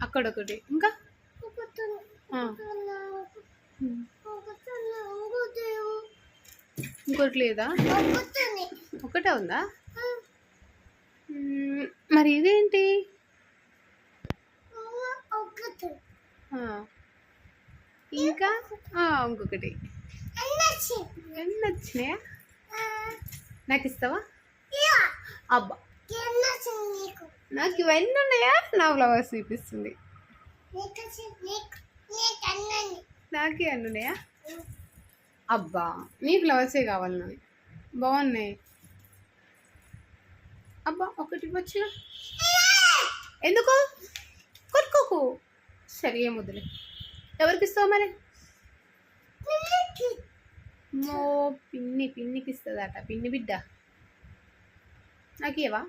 అక్కడొకటి ఇంకా ఇంకోటి లేదా? ఒకటే ఉందా? మరి ఇదేంటి? ఇంకా ఇంకొకటి ఎన్ని వచ్చినాయా? నాకు ఇస్తావా? అబ్బా నాకు ఇవన్నీ ఉన్నాయా? నా ఫ్లవర్స్ చూపిస్తుంది. నాకే అన్నీ ఉన్నాయా? అబ్బా నీ ఫ్లవర్సే కావాలి నాకు. బాగున్నాయి. అబ్బా ఒకటి వచ్చిన ఎందుకు కొట్టుకోకు. సరే ఏమొద్దులే. ఎవరికి ఇస్తావు మరి? పిన్నికి ఇస్తుందట. పిన్ని బిడ్డ నాకు ఇవ్వవా?